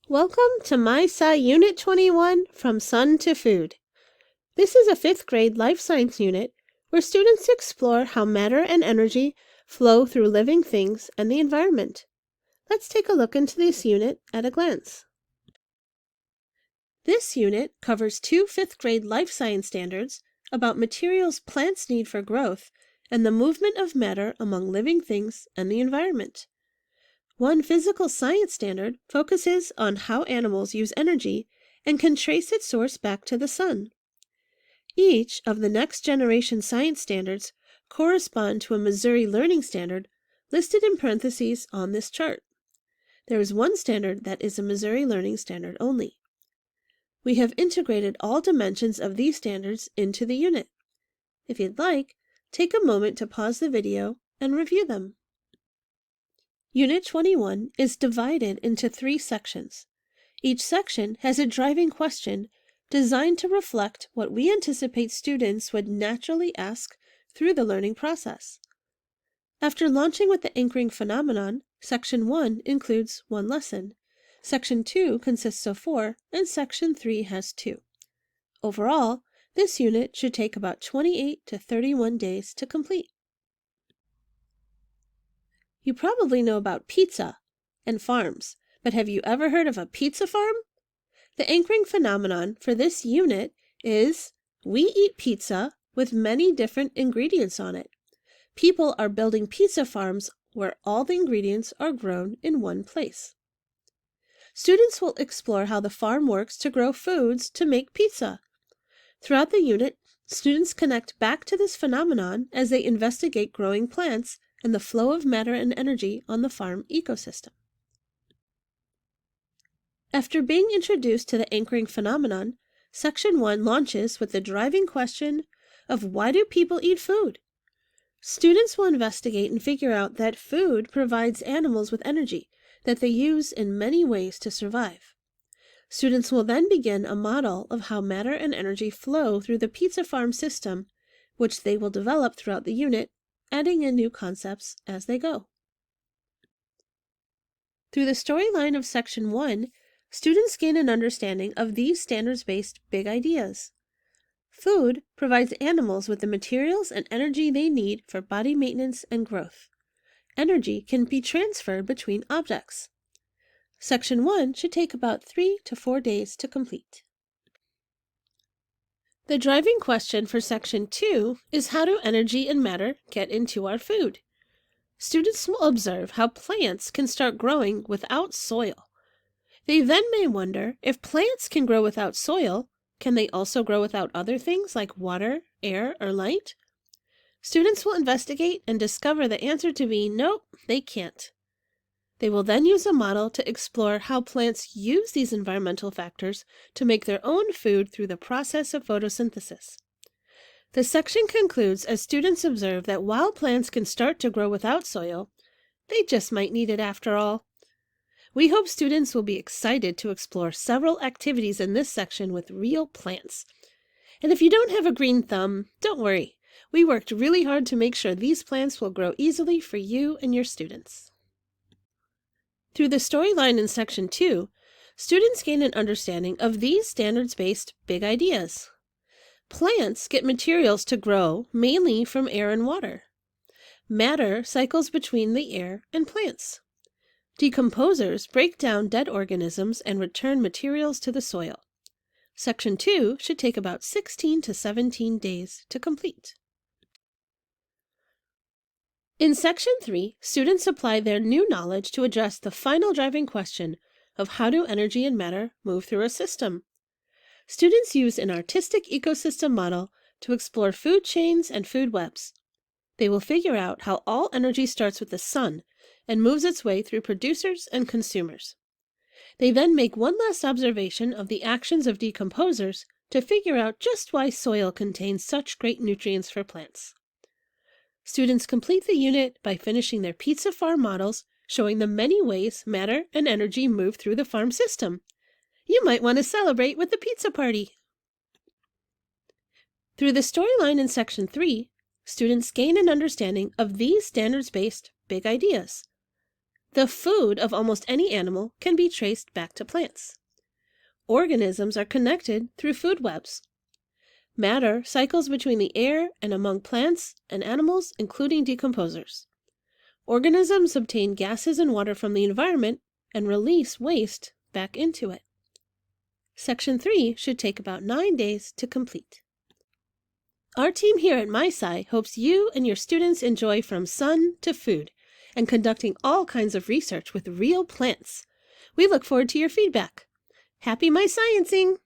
Welcome to My Sci Unit 21, From Sun to Food. This is a 5th grade life science unit where students explore how matter and energy flow through living things and the environment. Let's take a look into this unit at a glance. This unit covers 2 5th grade life science standards about materials plants need for growth and the movement of matter among living things and the environment. One physical science standard focuses on how animals use energy and can trace its source back to the sun. Each of the next generation science standards correspond to a Missouri Learning Standard listed in parentheses on this chart. There is one standard that is a Missouri Learning Standard only. We have integrated all dimensions of these standards into the unit. If you'd like, take a moment to pause the video and review them. Unit 21 is divided into 3 sections. Each section has a driving question designed to reflect what we anticipate students would naturally ask through the learning process. After launching with the anchoring phenomenon, Section 1 includes 1 lesson. Section 2 consists of 4, and Section 3 has 2. Overall, this unit should take about 28 to 31 days to complete. You probably know about pizza and farms, but have you ever heard of a pizza farm? The anchoring phenomenon for this unit is we eat pizza with many different ingredients on it. People are building pizza farms where all the ingredients are grown in one place. Students will explore how the farm works to grow foods to make pizza. Throughout the unit, students connect back to this phenomenon as they investigate growing plants and the flow of matter and energy on the farm ecosystem. After being introduced to the anchoring phenomenon, Section 1 launches with the driving question of why do people eat food? Students will investigate and figure out that food provides animals with energy that they use in many ways to survive. Students will then begin a model of how matter and energy flow through the pizza farm system, which they will develop throughout the unit, adding in new concepts as they go. Through the storyline of Section 1, students gain an understanding of these standards-based big ideas. Food provides animals with the materials and energy they need for body maintenance and growth. Energy can be transferred between objects. Section 1 should take about 3 to 4 days to complete. The driving question for Section 2 is how do energy and matter get into our food? Students will observe how plants can start growing without soil. They then may wonder if plants can grow without soil, can they also grow without other things like water, air, or light? Students will investigate and discover the answer to be no, they can't. They will then use a model to explore how plants use these environmental factors to make their own food through the process of photosynthesis. The section concludes as students observe that while plants can start to grow without soil, they just might need it after all. We hope students will be excited to explore several activities in this section with real plants. And if you don't have a green thumb, don't worry. We worked really hard to make sure these plants will grow easily for you and your students. Through the storyline in Section 2, students gain an understanding of these standards-based big ideas. Plants get materials to grow mainly from air and water. Matter cycles between the air and plants. Decomposers break down dead organisms and return materials to the soil. Section 2 should take about 16 to 17 days to complete. In Section 3, students apply their new knowledge to address the final driving question of how do energy and matter move through a system. Students use an artistic ecosystem model to explore food chains and food webs. They will figure out how all energy starts with the sun and moves its way through producers and consumers. They then make one last observation of the actions of decomposers to figure out just why soil contains such great nutrients for plants. Students complete the unit by finishing their pizza farm models, showing the many ways matter and energy move through the farm system. You might want to celebrate with the pizza party. Through the storyline in Section 3, students gain an understanding of these standards-based big ideas. The food of almost any animal can be traced back to plants. Organisms are connected through food webs. Matter cycles between the air and among plants and animals, including decomposers. Organisms obtain gases and water from the environment and release waste back into it. Section 3 should take about 9 days to complete. Our team here at MySci hopes you and your students enjoy From Sun to Food and conducting all kinds of research with real plants. We look forward to your feedback. Happy MySciencing!